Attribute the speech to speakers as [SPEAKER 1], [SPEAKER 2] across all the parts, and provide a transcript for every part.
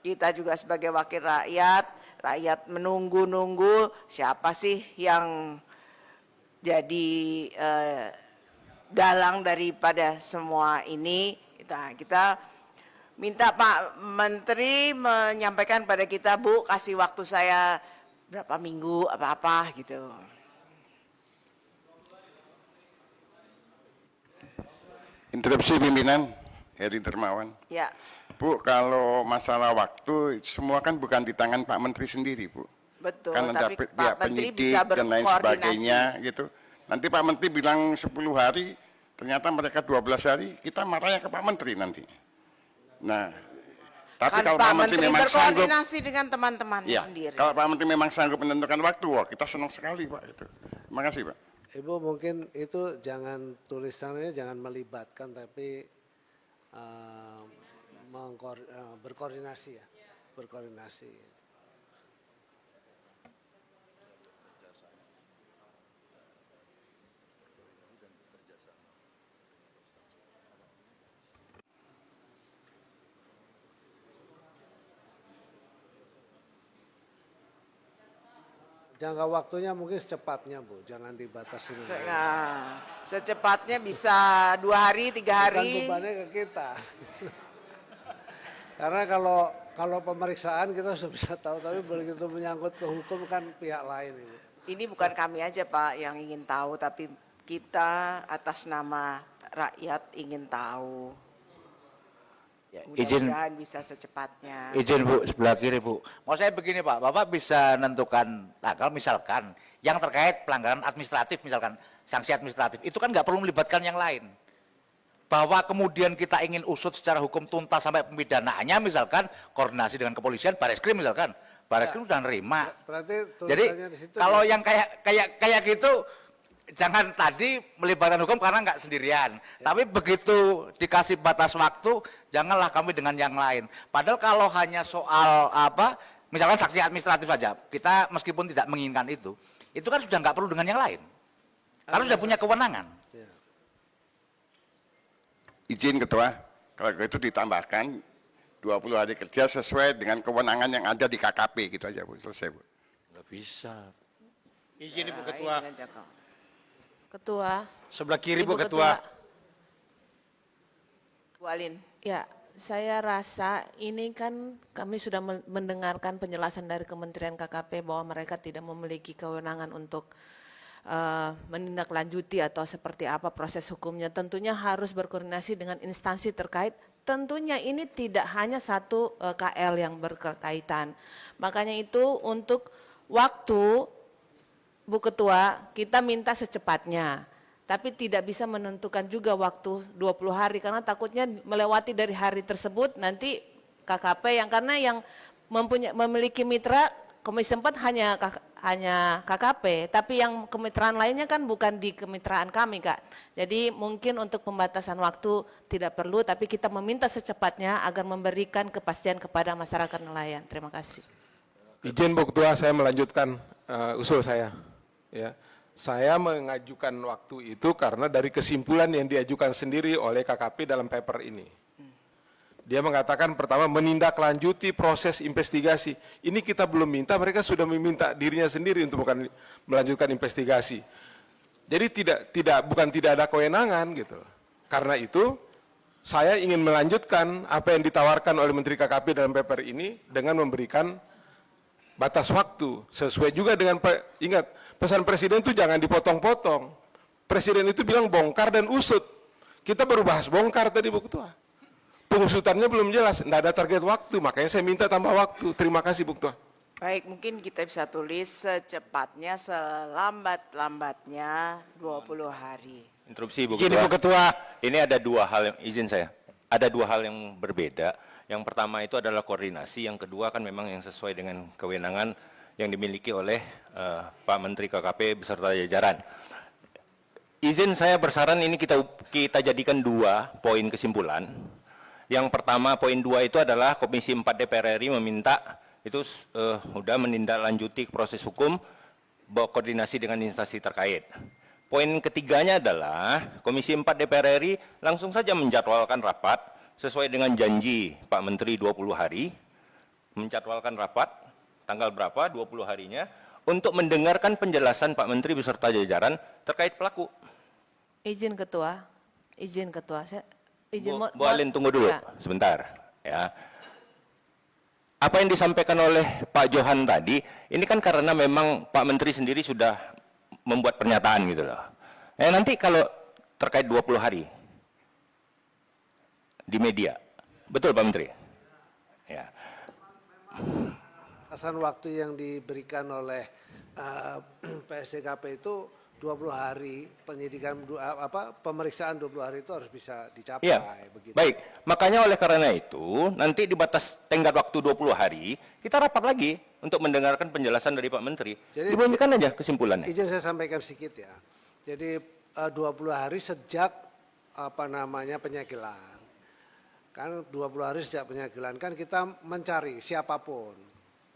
[SPEAKER 1] Kita juga sebagai wakil rakyat menunggu-nunggu siapa sih yang jadi dalang daripada semua ini. Kita minta Pak Menteri menyampaikan pada kita, Bu, kasih waktu saya berapa minggu apa-apa gitu.
[SPEAKER 2] Interupsi pimpinan, Heri Dermawan.
[SPEAKER 1] Ya.
[SPEAKER 2] Bu, kalau masalah waktu semua kan bukan di tangan Pak Menteri sendiri, Bu.
[SPEAKER 1] Betul,
[SPEAKER 2] Kan ada
[SPEAKER 1] tapi
[SPEAKER 2] pihak
[SPEAKER 1] Pak Menteri
[SPEAKER 2] penyidik
[SPEAKER 1] bisa
[SPEAKER 2] dan lain
[SPEAKER 1] berkoordinasi.
[SPEAKER 2] sebagainya gitu. Nanti Pak Menteri bilang 10 hari, ternyata mereka 12 hari, kita marahnya ke Pak Menteri nanti. Nah, tapi
[SPEAKER 1] Kan
[SPEAKER 2] kalau
[SPEAKER 1] Pak
[SPEAKER 2] Pak Menteri memang sanggup,
[SPEAKER 1] berkoordinasi dengan teman-temannya
[SPEAKER 2] ya,
[SPEAKER 1] sendiri.
[SPEAKER 2] kalau Pak Menteri memang sanggup menentukan waktu, wah kita senang sekali Pak itu. Terima kasih Pak.
[SPEAKER 3] Ibu mungkin itu jangan tulisannya jangan melibatkan tapi berkoordinasi ya, berkoordinasi. Jangka waktunya mungkin secepatnya Bu, jangan dibatasi.
[SPEAKER 1] Nah, secepatnya bisa 2 hari, 3 hari.
[SPEAKER 3] Bukan bebannya ke kita. Karena kalau pemeriksaan kita sudah bisa tahu, tapi begitu menyangkut ke hukum kan pihak lain Ibu.
[SPEAKER 1] Ini bukan kami aja Pak yang ingin tahu, tapi kita atas nama rakyat ingin tahu.
[SPEAKER 4] Ya,
[SPEAKER 1] Mudah-mudahan bisa secepatnya.
[SPEAKER 4] Izin Bu, sebelah kiri Bu. Mau saya begini Pak, Bapak bisa menentukan tanggal misalkan yang terkait pelanggaran administratif misalkan, sanksi administratif, itu kan nggak perlu melibatkan yang lain. Bahwa kemudian kita ingin usut secara hukum tuntas sampai pemidanaannya misalkan koordinasi dengan kepolisian, Bareskrim misalkan. Bareskrim sudah nerima.
[SPEAKER 3] Berarti
[SPEAKER 4] Jadi
[SPEAKER 3] tulisannya di situ
[SPEAKER 4] kalau
[SPEAKER 3] ya?
[SPEAKER 4] yang kayak gitu jangan tadi melibatkan hukum karena nggak sendirian. Ya. Tapi begitu dikasih batas waktu, janganlah kami dengan yang lain. Padahal kalau hanya soal apa, misalkan sanksi administratif saja, kita meskipun tidak menginginkan itu kan sudah nggak perlu dengan yang lain. Karena sudah punya kewenangan.
[SPEAKER 3] Ya.
[SPEAKER 2] Izin Ketua, kalau itu ditambahkan 20 hari kerja sesuai dengan kewenangan yang ada di KKP gitu aja Bu, selesai Bu.
[SPEAKER 4] Nggak bisa.
[SPEAKER 5] Izin Ibu Ketua.
[SPEAKER 6] Ketua.
[SPEAKER 5] Sebelah kiri
[SPEAKER 6] Ibu
[SPEAKER 5] Bu Ketua.
[SPEAKER 1] Bu Alin.
[SPEAKER 6] Ya, saya rasa ini kan kami sudah mendengarkan penjelasan dari Kementerian KKP bahwa mereka tidak memiliki kewenangan untuk menindaklanjuti atau seperti apa proses hukumnya. Tentunya harus berkoordinasi dengan instansi terkait. Tentunya ini tidak hanya satu KL yang berkaitan. Makanya itu untuk waktu Bu Ketua, kita minta secepatnya, tapi tidak bisa menentukan juga waktu 20 hari karena takutnya melewati dari hari tersebut nanti KKP karena yang memiliki mitra Komisi 4 hanya KKP, tapi yang kemitraan lainnya kan bukan di kemitraan kami Kak. Jadi mungkin untuk pembatasan waktu tidak perlu, tapi kita meminta secepatnya agar memberikan kepastian kepada masyarakat nelayan. Terima kasih.
[SPEAKER 5] Izin Bu Ketua, saya melanjutkan usul saya. Ya, saya mengajukan waktu itu karena dari kesimpulan yang diajukan sendiri oleh KKP dalam paper ini. Dia mengatakan pertama menindaklanjuti proses investigasi. Ini kita belum minta, mereka sudah meminta dirinya sendiri untuk melanjutkan investigasi. Jadi bukan tidak ada kewenangan gitu. Karena itu saya ingin melanjutkan apa yang ditawarkan oleh Menteri KKP dalam paper ini dengan memberikan batas waktu sesuai juga dengan ingat pesan Presiden itu jangan dipotong-potong. Presiden itu bilang bongkar dan usut. Kita baru bahas bongkar tadi Bu Ketua. Pengusutannya belum jelas, tidak ada target waktu, makanya saya minta tambah waktu. Terima kasih Bu Ketua.
[SPEAKER 1] Baik, mungkin kita bisa tulis secepatnya, selambat-lambatnya 20 hari.
[SPEAKER 7] Interupsi Bu
[SPEAKER 5] Izin
[SPEAKER 7] Ketua.
[SPEAKER 5] Bu Ketua.
[SPEAKER 7] Ini ada 2 hal yang izin saya. Ada 2 hal yang berbeda. Yang pertama itu adalah koordinasi, yang kedua kan memang yang sesuai dengan kewenangan yang dimiliki oleh Pak Menteri KKP beserta jajaran. Izin saya bersaran ini kita jadikan 2 poin kesimpulan. Yang pertama poin 2 itu adalah Komisi 4 DPR RI meminta itu sudah menindaklanjuti proses hukum berkoordinasi dengan instansi terkait. Poin ketiganya adalah Komisi 4 DPR RI langsung saja menjadwalkan rapat sesuai dengan janji Pak Menteri 20 hari, menjadwalkan rapat, tanggal berapa, 20 harinya, untuk mendengarkan penjelasan Pak Menteri beserta jajaran terkait pelaku.
[SPEAKER 6] Izin ketua,
[SPEAKER 7] Bu Alin tunggu dulu,
[SPEAKER 6] Ya.
[SPEAKER 7] sebentar. Ya. Apa yang disampaikan oleh Pak Johan tadi, ini kan karena memang Pak Menteri sendiri sudah membuat pernyataan gitu loh. Nanti kalau terkait 20 hari di media, betul Pak Menteri? Ya.
[SPEAKER 3] Batasan waktu yang diberikan oleh PSDKP itu 20 hari, penyidikan pemeriksaan 20 hari itu harus bisa dicapai.
[SPEAKER 7] Iya,
[SPEAKER 3] begitu.
[SPEAKER 7] baik. Makanya oleh karena itu, nanti di batas tenggat waktu 20 hari, kita rapat lagi untuk mendengarkan penjelasan dari Pak Menteri.
[SPEAKER 3] Jadi,
[SPEAKER 7] Dibagikan aja kesimpulannya.
[SPEAKER 3] Izin saya sampaikan sedikit ya. Jadi 20 hari sejak penyegelan. Kan 20 hari sejak penyegelan kan kita mencari siapapun.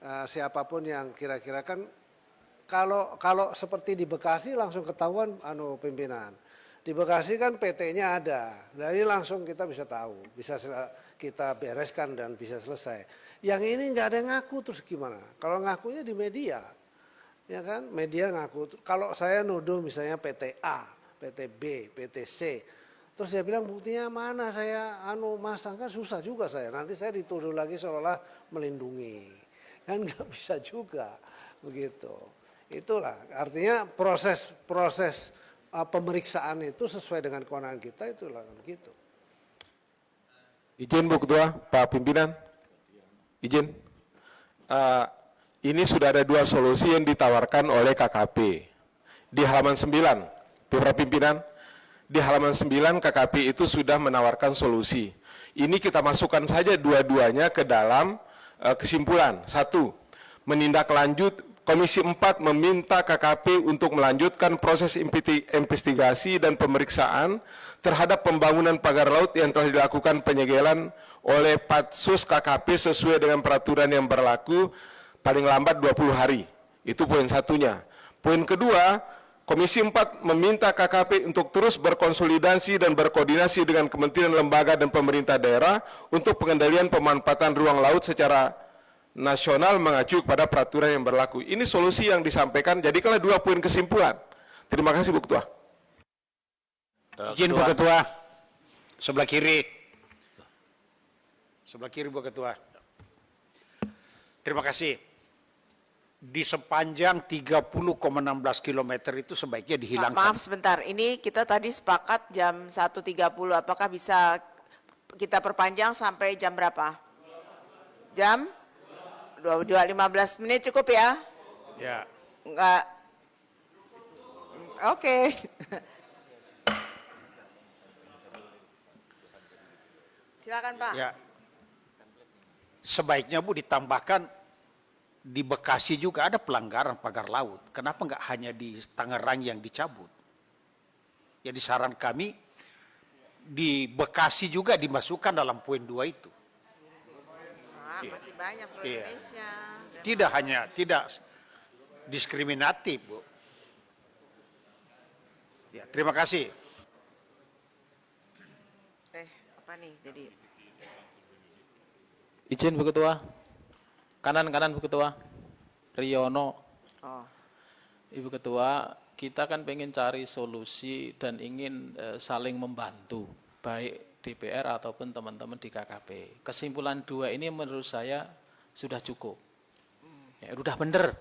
[SPEAKER 3] Siapapun yang kira-kira kan kalau seperti di Bekasi langsung ketahuan pimpinan. Di Bekasi kan PT-nya ada. Jadi langsung kita bisa tahu, bisa kita bereskan dan bisa selesai. Yang ini nggak ada yang ngaku terus gimana? Kalau ngakunya di media. Ya kan? Media ngaku. Kalau saya nuduh misalnya PT A, PT B, PT C, terus dia bilang buktinya mana saya Mas, kan susah juga saya. Nanti saya dituduh lagi seolah melindungi. Kan nggak bisa juga begitu. Itulah artinya proses pemeriksaan itu sesuai dengan kewenangan kita, itulah begitu.
[SPEAKER 5] Izin Bu Ketua, Pak Pimpinan. Izin. Ini sudah ada dua solusi yang ditawarkan oleh KKP. Di halaman 9, Para Pimpinan, di halaman 9 KKP itu sudah menawarkan solusi. Ini kita masukkan saja dua-duanya ke dalam kesimpulan. 1, menindaklanjut Komisi 4 meminta KKP untuk melanjutkan proses investigasi dan pemeriksaan terhadap pembangunan pagar laut yang telah dilakukan penyegelan oleh Patsus KKP sesuai dengan peraturan yang berlaku paling lambat 20 hari. Itu poin satunya. Poin kedua, Komisi 4 meminta KKP untuk terus berkonsolidasi dan berkoordinasi dengan kementerian, lembaga, dan pemerintah daerah untuk pengendalian pemanfaatan ruang laut secara nasional mengacu kepada peraturan yang berlaku. Ini solusi yang disampaikan, jadikanlah dua poin kesimpulan. Terima kasih Bu Ketua.
[SPEAKER 8] Izin Bu Ketua, sebelah kiri. Sebelah kiri Bu Ketua. Terima kasih. Di sepanjang 30,16 km itu sebaiknya dihilangkan.
[SPEAKER 1] Maaf sebentar, ini kita tadi sepakat jam 1.30, apakah bisa kita perpanjang sampai jam berapa? Jam? 15 menit cukup ya?
[SPEAKER 8] Ya.
[SPEAKER 1] Enggak. Oke. Silakan Pak.
[SPEAKER 8] Ya. Sebaiknya Bu ditambahkan di Bekasi juga ada pelanggaran pagar laut. Kenapa enggak hanya di Tangerang yang dicabut? Jadi saran kami di Bekasi juga dimasukkan dalam poin 2 itu.
[SPEAKER 1] Masih banyak seluruh
[SPEAKER 8] Iya.
[SPEAKER 1] Indonesia.
[SPEAKER 8] Tidak diskriminatif, Bu. Ya, terima kasih.
[SPEAKER 1] Apa nih jadi?
[SPEAKER 9] Izin Bu Ketua. Kanan Bu Ketua. Riono.
[SPEAKER 1] Oh.
[SPEAKER 9] Ibu Ketua, kita kan pengen cari solusi dan ingin saling membantu, baik DPR ataupun teman-teman di KKP. Kesimpulan 2 ini menurut saya sudah cukup. Ya, udah bener.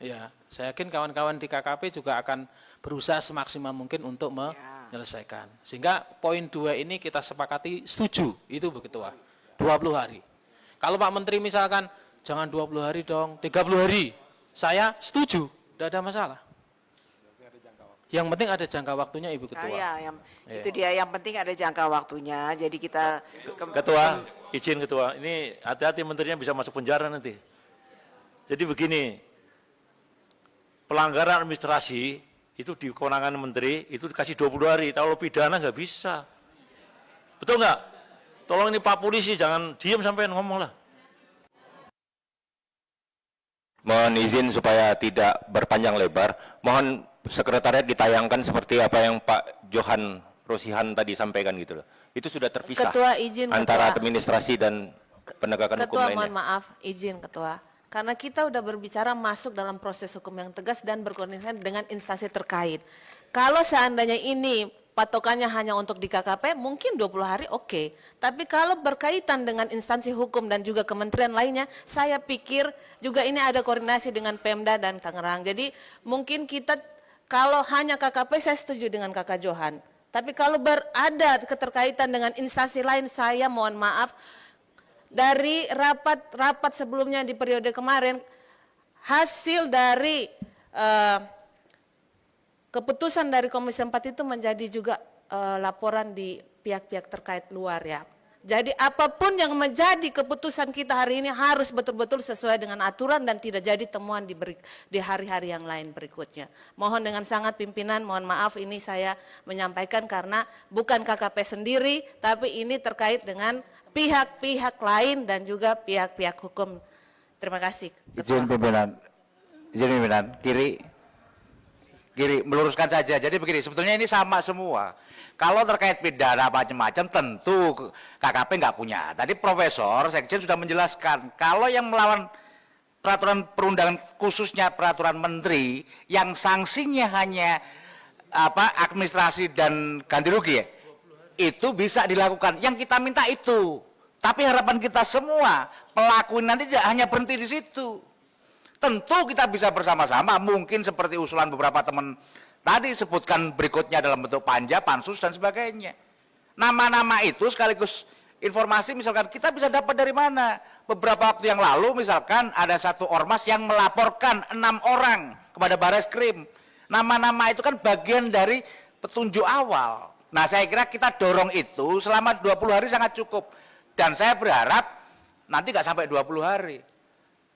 [SPEAKER 9] Ya, saya yakin kawan-kawan di KKP juga akan berusaha semaksimal mungkin untuk menyelesaikan. Sehingga poin 2 ini kita sepakati setuju, itu Bu Ketua. 20 hari. Kalau Pak Menteri misalkan jangan 20 hari dong, 30 hari. Saya setuju, tidak ada masalah. Yang penting ada jangka waktunya Ibu Ketua.
[SPEAKER 1] Itu dia yang penting ada jangka waktunya. Jadi kita
[SPEAKER 10] Ketua, izin Ketua, ini hati-hati menterinya bisa masuk penjara nanti. Jadi begini, pelanggaran administrasi itu di kewenangan menteri itu dikasih 20 hari, kalau pidana nggak bisa. Betul nggak? Tolong ini Pak Polisi jangan diam sampai ngomong lah.
[SPEAKER 7] Mohon izin supaya tidak berpanjang lebar, mohon sekretariat ditayangkan seperti apa yang Pak Johan Rosihan tadi sampaikan gitu loh. Itu sudah terpisah
[SPEAKER 6] Ketua izin,
[SPEAKER 7] antara
[SPEAKER 6] Ketua.
[SPEAKER 7] administrasi dan penegakan hukum
[SPEAKER 6] Ketua,
[SPEAKER 7] lainnya.
[SPEAKER 6] mohon maaf, izin Ketua. Karena kita udah berbicara masuk dalam proses hukum yang tegas dan berkoordinasi dengan instansi terkait. Kalau seandainya ini patokannya hanya untuk di KKP, mungkin 20 hari oke. Tapi kalau berkaitan dengan instansi hukum dan juga kementerian lainnya, saya pikir juga ini ada koordinasi dengan Pemda dan Tangerang. Jadi mungkin kita, kalau hanya KKP saya setuju dengan Kakak Johan. Tapi kalau berada keterkaitan dengan instansi lain, saya mohon maaf, dari rapat sebelumnya di periode kemarin, hasil dari keputusan dari Komisi 4 itu menjadi juga laporan di pihak-pihak terkait luar ya. Jadi apapun yang menjadi keputusan kita hari ini harus betul-betul sesuai dengan aturan dan tidak jadi temuan di hari-hari yang lain berikutnya. Mohon dengan sangat pimpinan, mohon maaf ini saya menyampaikan karena bukan KKP sendiri, tapi ini terkait dengan pihak-pihak lain dan juga pihak-pihak hukum. Terima kasih.
[SPEAKER 4] Izin pimpinan, kiri meluruskan saja. Jadi begini, sebetulnya ini sama semua. Kalau terkait pidana macam-macam tentu KKP nggak punya. Tadi Profesor Sekjen sudah menjelaskan kalau yang melawan peraturan perundangan khususnya peraturan menteri yang sanksinya hanya administrasi dan ganti rugi ya, itu bisa dilakukan. Yang kita minta itu. Tapi harapan kita semua pelaku nanti tidak hanya berhenti di situ. Tentu kita bisa bersama-sama, mungkin seperti usulan beberapa teman tadi sebutkan berikutnya dalam bentuk panja, pansus dan sebagainya. Nama-nama itu sekaligus informasi misalkan kita bisa dapat dari mana. Beberapa waktu yang lalu misalkan ada satu ormas yang melaporkan 6 orang kepada Bareskrim. Nama-nama itu kan bagian dari petunjuk awal. Nah saya kira kita dorong itu selama 20 hari sangat cukup. Dan saya berharap nanti nggak sampai 20 hari.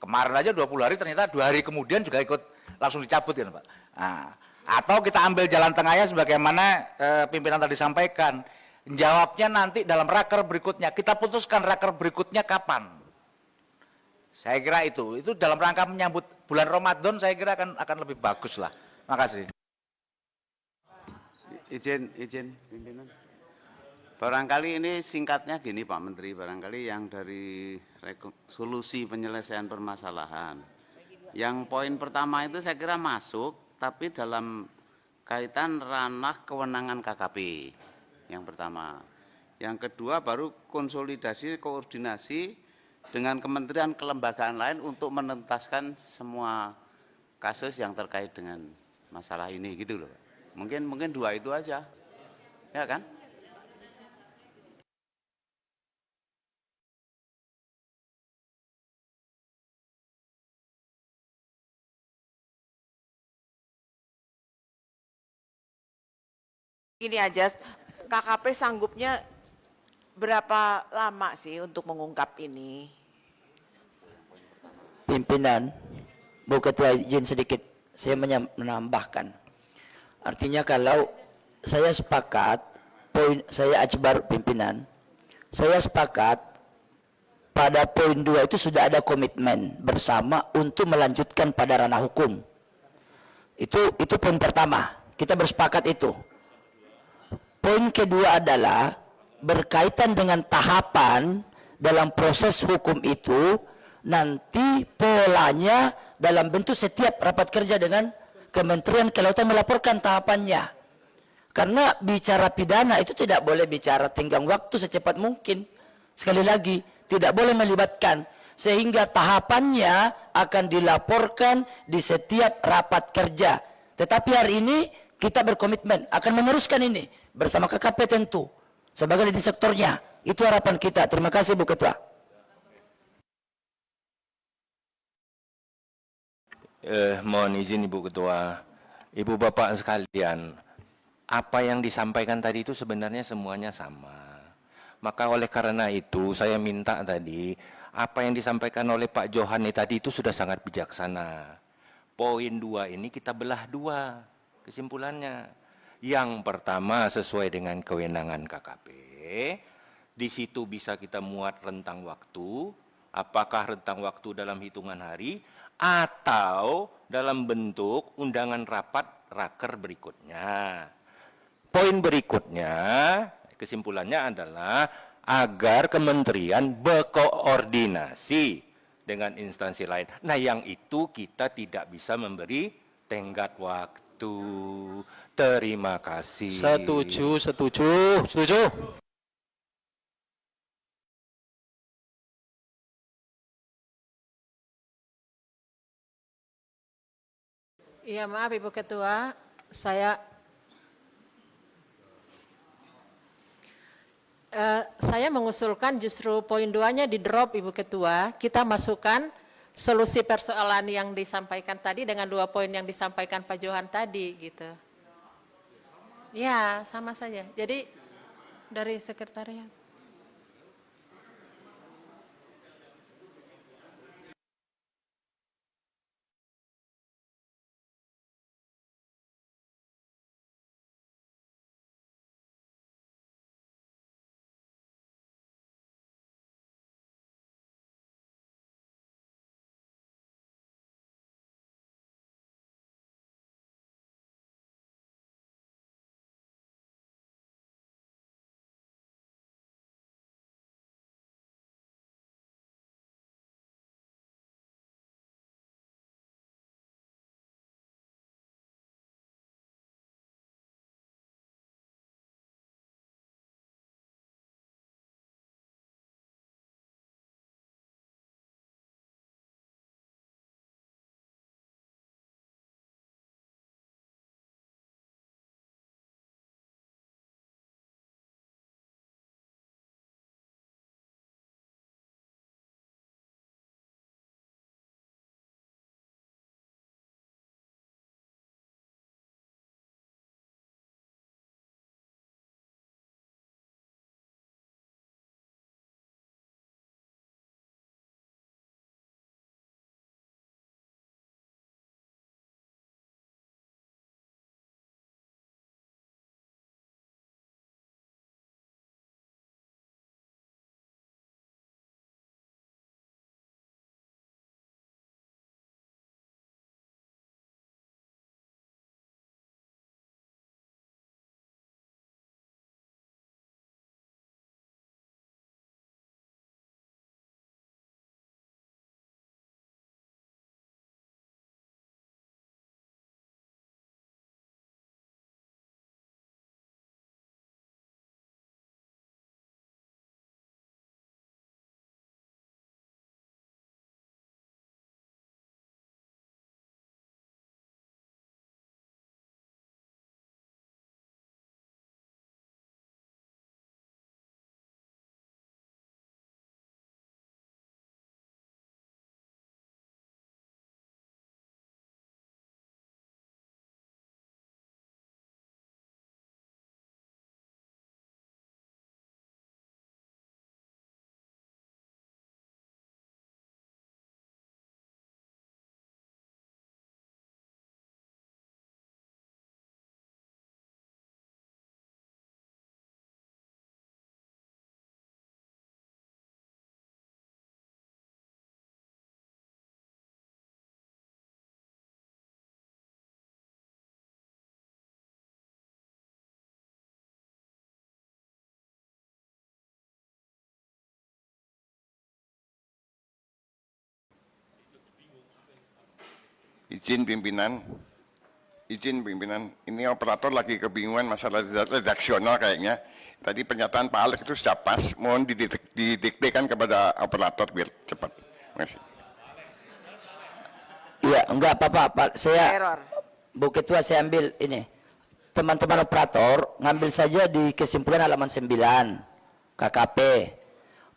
[SPEAKER 4] Kemarin aja 20 hari ternyata 2 hari kemudian juga ikut langsung dicabut kan Pak. Nah, atau kita ambil jalan tengahnya sebagaimana pimpinan tadi sampaikan. Jawabnya nanti dalam raker berikutnya. Kita putuskan raker berikutnya kapan. Saya kira itu dalam rangka menyambut bulan Ramadan saya kira akan lebih bagus lah. Makasih.
[SPEAKER 11] Izin pimpinan. Barangkali ini singkatnya gini Pak Menteri, barangkali yang dari solusi penyelesaian permasalahan. Yang poin pertama itu saya kira masuk, tapi dalam kaitan ranah kewenangan KKP. Yang pertama. Yang kedua baru konsolidasi, koordinasi dengan kementerian kelembagaan lain untuk menuntaskan semua kasus yang terkait dengan masalah ini gitu loh. Mungkin 2 itu aja. Ya kan?
[SPEAKER 1] Ini aja, KKP sanggupnya berapa lama sih untuk mengungkap ini?
[SPEAKER 12] Pimpinan, Bu Ketua izin sedikit saya menambahkan. Artinya kalau saya sepakat, saya Akbar pimpinan, saya sepakat pada poin 2 itu sudah ada komitmen bersama untuk melanjutkan pada ranah hukum. Itu poin pertama, kita bersepakat itu. Poin kedua adalah berkaitan dengan tahapan dalam proses hukum itu, nanti polanya dalam bentuk setiap rapat kerja dengan Kementerian Kelautan melaporkan tahapannya. Karena bicara pidana itu tidak boleh bicara tenggang waktu secepat mungkin. Sekali lagi, tidak boleh melibatkan. Sehingga tahapannya akan dilaporkan di setiap rapat kerja. Tetapi hari ini kita berkomitmen akan meneruskan ini bersama KKP tentu sebagai leading sektornya. Itu harapan kita. Terima kasih Bu Ketua.
[SPEAKER 7] Mohon izin Ibu Ketua, Ibu Bapak sekalian, apa yang disampaikan tadi itu sebenarnya semuanya sama. Maka oleh karena itu saya minta tadi, apa yang disampaikan oleh Pak Johani tadi itu sudah sangat bijaksana. Poin 2 ini kita belah 2 kesimpulannya. Yang pertama sesuai dengan kewenangan KKP, di situ bisa kita muat rentang waktu, apakah rentang waktu dalam hitungan hari, atau dalam bentuk undangan rapat raker berikutnya. Poin berikutnya, Kesimpulannya adalah agar kementerian berkoordinasi dengan instansi lain. Nah, yang itu kita tidak bisa memberi tenggat waktu. Terima kasih.
[SPEAKER 9] Setuju.
[SPEAKER 13] Iya, maaf Ibu Ketua, saya mengusulkan justru poin 2-nya di drop Ibu Ketua, kita masukkan solusi persoalan yang disampaikan tadi dengan 2 poin yang disampaikan Pak Johan tadi gitu. Ya, sama saja. Jadi dari sekretariat.
[SPEAKER 2] Izin pimpinan, ini operator lagi kebingungan masalah redaksional kayaknya. Tadi pernyataan Pak Alex itu sudah pas, mohon didiktekan kepada operator biar cepat. Terima kasih.
[SPEAKER 12] Iya, enggak apa-apa, Pak. Saya,
[SPEAKER 1] Error.
[SPEAKER 12] Bu Ketua, saya ambil ini. Teman-teman operator, ngambil saja di kesimpulan halaman 9, KKP.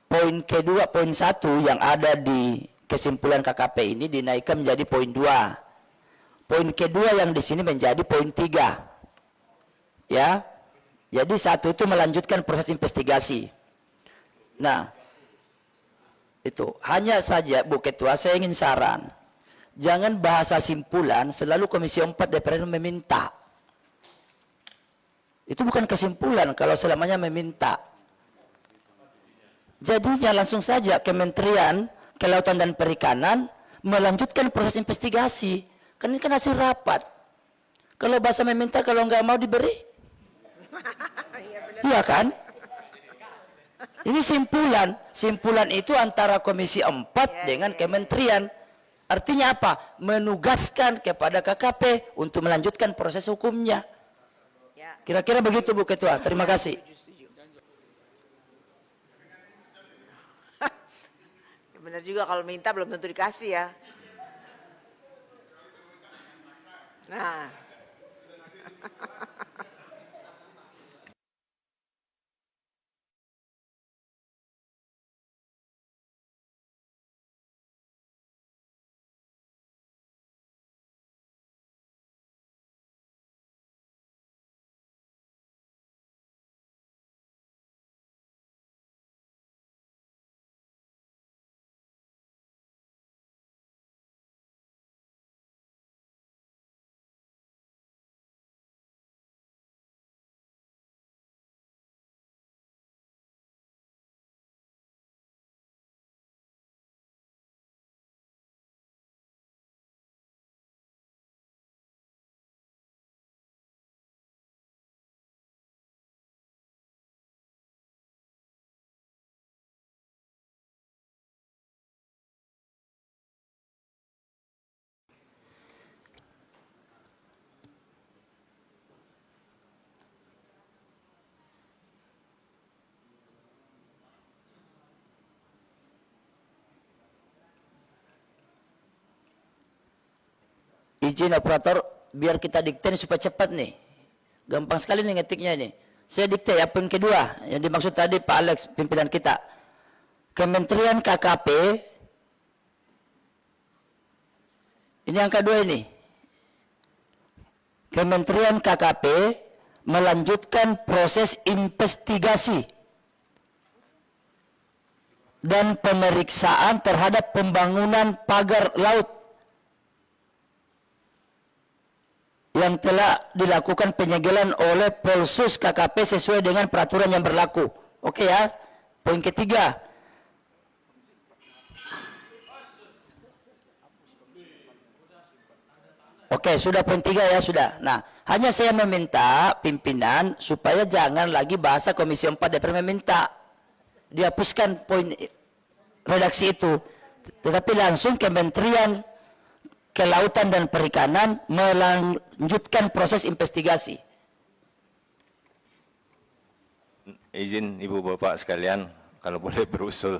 [SPEAKER 12] Poin kedua, poin 1 yang ada di kesimpulan KKP ini dinaikkan menjadi poin 2. Poin kedua yang di sini menjadi poin 3. Ya. Jadi 1 itu melanjutkan proses investigasi. Nah, itu hanya saja Bu Ketua, saya ingin saran. Jangan bahasa simpulan selalu Komisi 4 DPR meminta. Itu bukan kesimpulan kalau selamanya meminta. Jadinya langsung saja Kementerian Kelautan dan Perikanan melanjutkan proses investigasi. Kan ini kan hasil rapat. Kalau bahasa meminta, kalau nggak mau diberi. Iya kan? Ini simpulan itu antara Komisi 4 dengan Kementerian. Artinya apa? Menugaskan kepada KKP untuk melanjutkan proses hukumnya. Kira-kira begitu Bu Ketua. Terima kasih.
[SPEAKER 1] Benar juga, kalau minta belum tentu dikasih ya. Nah.
[SPEAKER 12] Izin operator, biar kita dikte supaya cepat nih. Gampang sekali nih ngetiknya ini. Saya dikte ya, poin kedua yang dimaksud tadi Pak Alex, pimpinan kita. Kementerian KKP, ini angka 2 ini. Kementerian KKP melanjutkan proses investigasi dan pemeriksaan terhadap pembangunan pagar laut yang telah dilakukan penyegelan oleh Polsus KKP sesuai dengan peraturan yang berlaku. Oke ya. Poin ketiga. Oke, sudah poin 3 ya, sudah. Nah, hanya saya meminta pimpinan supaya jangan lagi bahasa Komisi 4 DPR meminta dihapuskan poin redaksi itu. Tetapi langsung Kementerian Kelautan dan Perikanan melanjutkan proses investigasi.
[SPEAKER 7] Izin Ibu Bapak sekalian, kalau boleh berusul.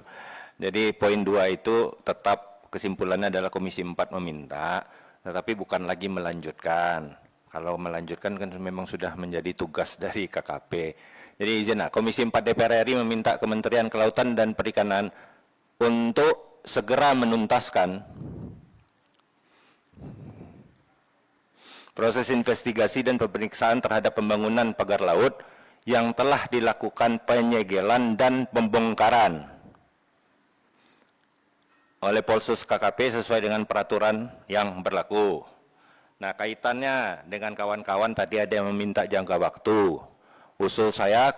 [SPEAKER 7] Jadi poin 2 itu tetap kesimpulannya adalah Komisi 4 meminta, tetapi bukan lagi melanjutkan. Kalau melanjutkan kan memang sudah menjadi tugas dari KKP. Jadi izin, Komisi 4 DPR RI meminta Kementerian Kelautan dan Perikanan untuk segera menuntaskan proses investigasi dan pemeriksaan terhadap pembangunan pagar laut yang telah dilakukan penyegelan dan pembongkaran oleh Polsus KKP sesuai dengan peraturan yang berlaku. Nah, kaitannya dengan kawan-kawan tadi ada yang meminta jangka waktu. Usul saya,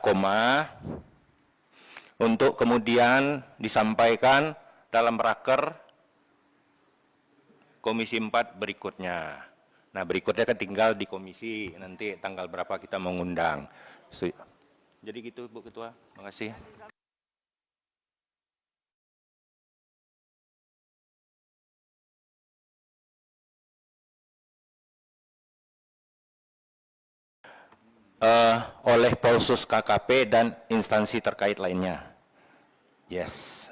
[SPEAKER 7] untuk kemudian disampaikan dalam raker Komisi 4 berikutnya. Nah, berikutnya kan tinggal di komisi, nanti tanggal berapa kita mengundang. Jadi gitu Bu Ketua, makasih. Oleh Polsus KKP dan instansi terkait lainnya. Yes.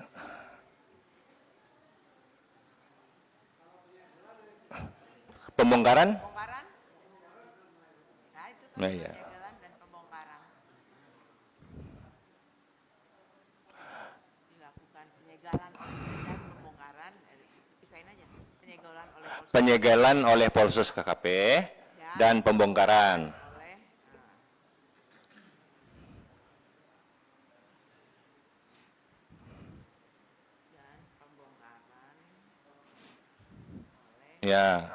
[SPEAKER 7] Pembongkaran? Nah, iya. Penyegelan oleh Polsus KKP dan pembongkaran. Ya.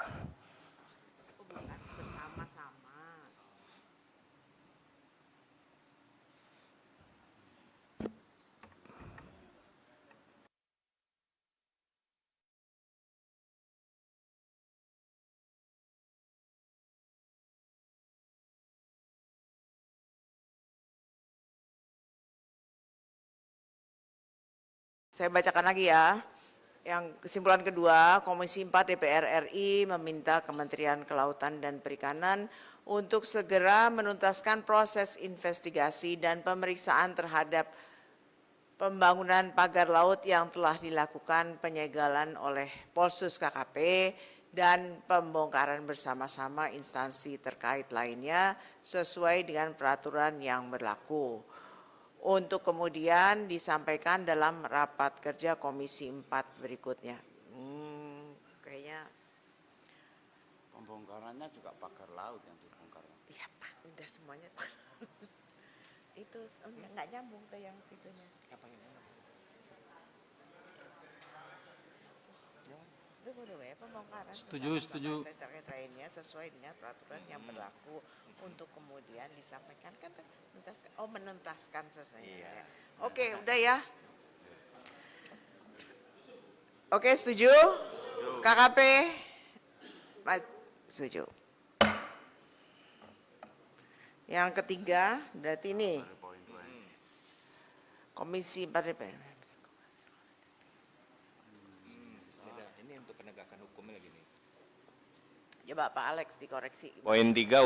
[SPEAKER 1] saya bacakan lagi ya. Yang kesimpulan kedua, Komisi 4 DPR RI meminta Kementerian Kelautan dan Perikanan untuk segera menuntaskan proses investigasi dan pemeriksaan terhadap pembangunan pagar laut yang telah dilakukan penyegalan oleh Polsus KKP dan pembongkaran bersama-sama instansi terkait lainnya sesuai dengan peraturan yang berlaku. Untuk kemudian disampaikan dalam rapat kerja Komisi 4 berikutnya. Kayaknya
[SPEAKER 11] Pembongkarannya juga pagar laut yang dibongkar.
[SPEAKER 1] iya Pak, udah semuanya. Itu nggak nyambung ke yang situnya. Itu udah ya pembongkaran.
[SPEAKER 9] Setuju.
[SPEAKER 1] Terkait lainnya sesuai dengan peraturan yang berlaku untuk kemudian disampaikan kan menuntaskan sesuai. Iya. Oke, udah ya. Oke, setuju? KKP? Setuju. Yang ketiga, berarti ini. Komisi 4 DPR.
[SPEAKER 7] Ini untuk penegakan hukumnya lagi nih.
[SPEAKER 1] Coba Pak Alex dikoreksi.
[SPEAKER 7] Poin 3